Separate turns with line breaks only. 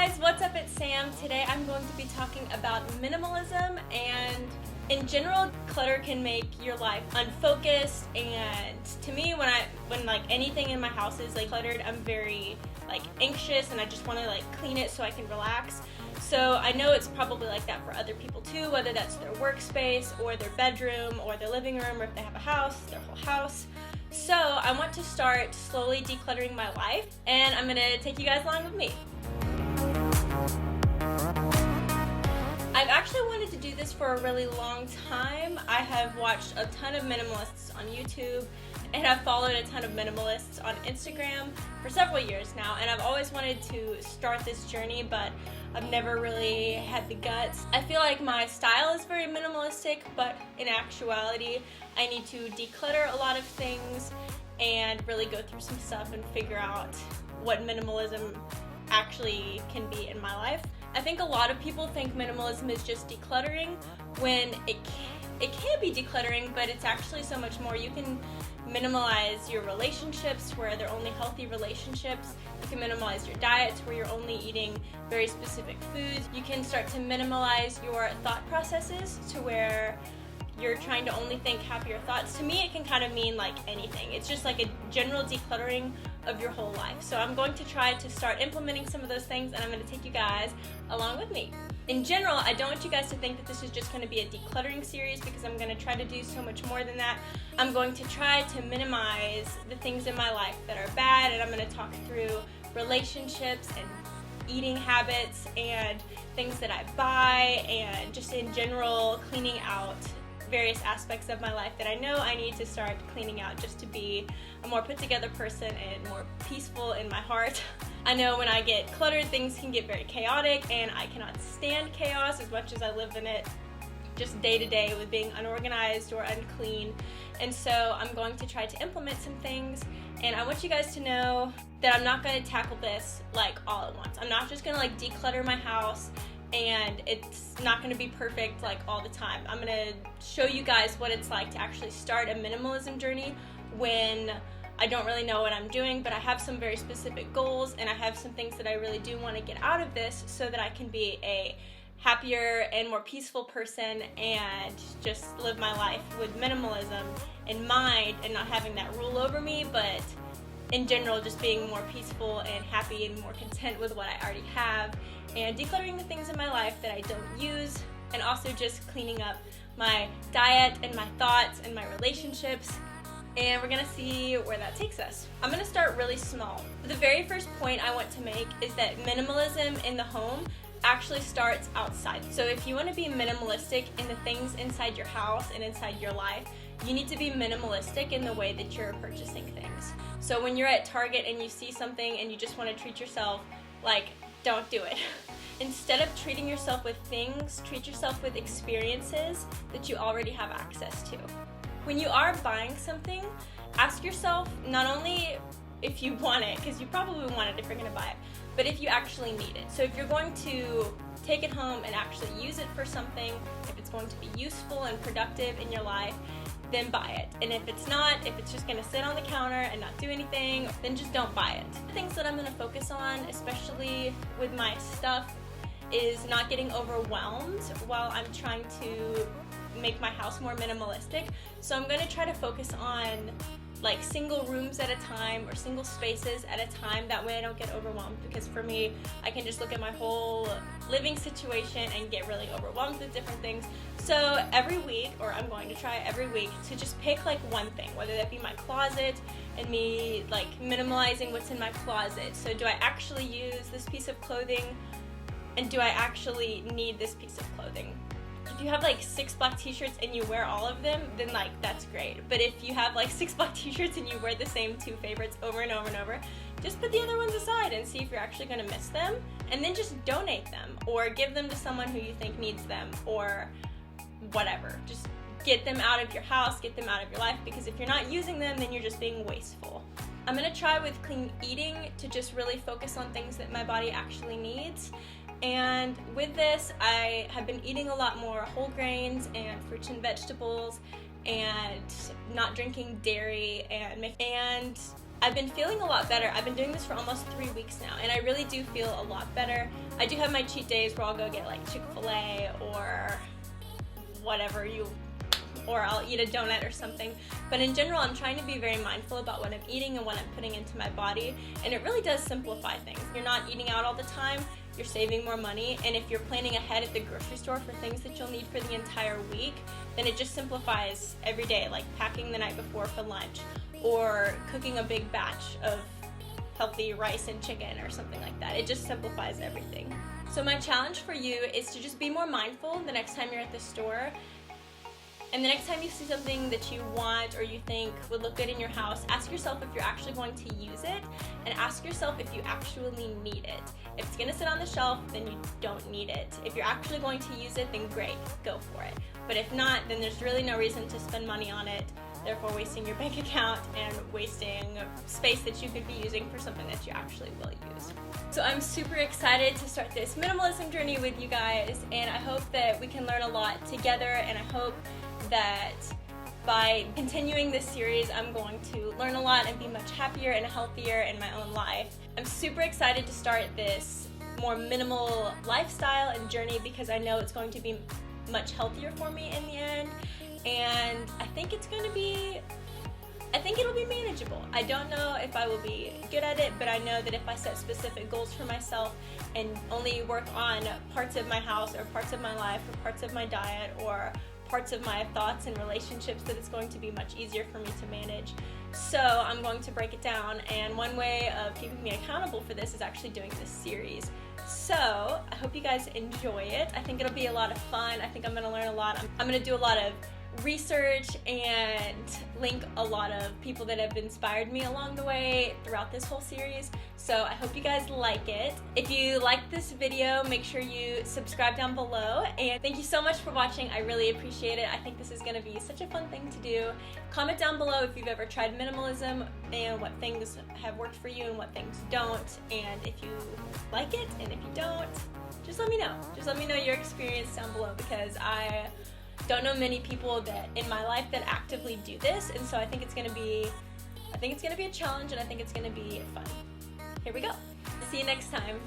guys, what's up? It's Sam. Today I'm going to be talking about minimalism, and in general, clutter can make your life unfocused. And to me, when like anything in my house is like cluttered, I'm very like anxious and I just want to like clean it so I can relax. So I know it's probably like that for other people too, whether that's their workspace or their bedroom or their living room, or if they have a house, their whole house. So I want to start slowly decluttering my life, and I'm gonna take you guys along with me. I've actually wanted to do this for a really long time. I have watched a ton of minimalists on YouTube, and I've followed a ton of minimalists on Instagram for several years now, and I've always wanted to start this journey, but I've never really had the guts. I feel like my style is very minimalistic, but in actuality, I need to declutter a lot of things and really go through some stuff and figure out what minimalism actually can be in my life. I think a lot of people think minimalism is just decluttering, when it can be decluttering, but it's actually so much more. You can minimalize your relationships where they're only healthy relationships. You can minimalize your diets where you're only eating very specific foods. You can start to minimalize your thought processes to where you're trying to only think happier thoughts. To me, it can kind of mean like anything. It's just like a general decluttering of your whole life. So I'm going to try to start implementing some of those things, and I'm going to take you guys along with me. In general, I don't want you guys to think that this is just going to be a decluttering series, because I'm going to try to do so much more than that. I'm going to try to minimize the things in my life that are bad, and I'm going to talk through relationships and eating habits and things that I buy, and just in general cleaning out various aspects of my life that I know I need to start cleaning out just to be a more put together person and more peaceful in my heart. I know when I get cluttered, things can get very chaotic, and I cannot stand chaos as much as I live in it just day to day with being unorganized or unclean. And so I'm going to try to implement some things, and I want you guys to know that I'm not going to tackle this like all at once. I'm not just going to like declutter my house and it's not going to be perfect like all the time. I'm going to show you guys what it's like to actually start a minimalism journey when I don't really know what I'm doing, but I have some very specific goals, and I have some things that I really do want to get out of this so that I can be a happier and more peaceful person and just live my life with minimalism in mind and not having that rule over me, but in general just being more peaceful and happy and more content with what I already have, and decluttering the things in my life that I don't use, and also just cleaning up my diet and my thoughts and my relationships. And we're gonna see where that takes us. I'm gonna start really small. The very first point I want to make is that minimalism in the home actually starts outside. So if you want to be minimalistic in the things inside your house and inside your life, you need to be minimalistic in the way that you're purchasing things. So when you're at Target and you see something and you just want to treat yourself, like, don't do it. Instead of treating yourself with things, treat yourself with experiences that you already have access to. When you are buying something, ask yourself not only if you want it, because you probably want it if you're going to buy it, but if you actually need it. So if you're going to take it home and actually use it for something, if it's going to be useful and productive in your life, then buy it. And if it's not, if it's just going to sit on the counter and not do anything, then just don't buy it. The things that I'm going to focus on, especially with my stuff, is not getting overwhelmed while I'm trying to make my house more minimalistic. So I'm going to try to focus on like single rooms at a time or single spaces at a time. That way I don't get overwhelmed, because for me, I can just look at my whole living situation and get really overwhelmed with different things. So every week, or I'm going to try every week, to just pick like one thing, whether that be my closet and me like minimalizing what's in my closet. So do I actually use this piece of clothing, and do I actually need this piece of clothing? If you have like 6 black t-shirts and you wear all of them, then like that's great. But if you have like 6 black t-shirts and you wear the same 2 favorites over and over and over, just put the other ones aside and see if you're actually going to miss them, and then just donate them or give them to someone who you think needs them, or whatever. Just get them out of your house, get them out of your life, because if you're not using them, then you're just being wasteful. I'm going to try with clean eating to just really focus on things that my body actually needs. And with this, I have been eating a lot more whole grains and fruits and vegetables, and not drinking dairy, and I've been feeling a lot better. I've been doing this for almost 3 weeks now, and I really do feel a lot better. I do have my cheat days where I'll go get like Chick-fil-A or whatever or I'll eat a donut or something. But in general, I'm trying to be very mindful about what I'm eating and what I'm putting into my body, and it really does simplify things. You're not eating out all the time, you're saving more money, and if you're planning ahead at the grocery store for things that you'll need for the entire week, then it just simplifies every day, like packing the night before for lunch, or cooking a big batch of healthy rice and chicken or something like that. It just simplifies everything. So my challenge for you is to just be more mindful the next time you're at the store. And the next time you see something that you want or you think would look good in your house, ask yourself if you're actually going to use it, and ask yourself if you actually need it. If it's gonna sit on the shelf, then you don't need it. If you're actually going to use it, then great, go for it. But if not, then there's really no reason to spend money on it, therefore wasting your bank account and wasting space that you could be using for something that you actually will use. So I'm super excited to start this minimalism journey with you guys, and I hope that we can learn a lot together, and I hope that by continuing this series, I'm going to learn a lot and be much happier and healthier in my own life. I'm super excited to start this more minimal lifestyle and journey because I know it's going to be much healthier for me in the end, and I think it'll be manageable. I don't know if I will be good at it, but I know that if I set specific goals for myself and only work on parts of my house or parts of my life or parts of my diet or parts of my thoughts and relationships, that it's going to be much easier for me to manage. So I'm going to break it down, and one way of keeping me accountable for this is actually doing this series. So I hope you guys enjoy it. I think it'll be a lot of fun. I think I'm going to learn a lot. I'm going to do a lot of research and link a lot of people that have inspired me along the way throughout this whole series. So I hope you guys like it. If you like this video, make sure you subscribe down below, and thank you so much for watching. I really appreciate it. I think this is going to be such a fun thing to do. Comment down below if you've ever tried minimalism and what things have worked for you and what things don't, and if you like it, and if you don't, just let me know. Just let me know your experience down below, because I don't know many people that in my life that actively do this, and so I think it's gonna be a challenge, and I think it's gonna be fun. Here we go. See you next time.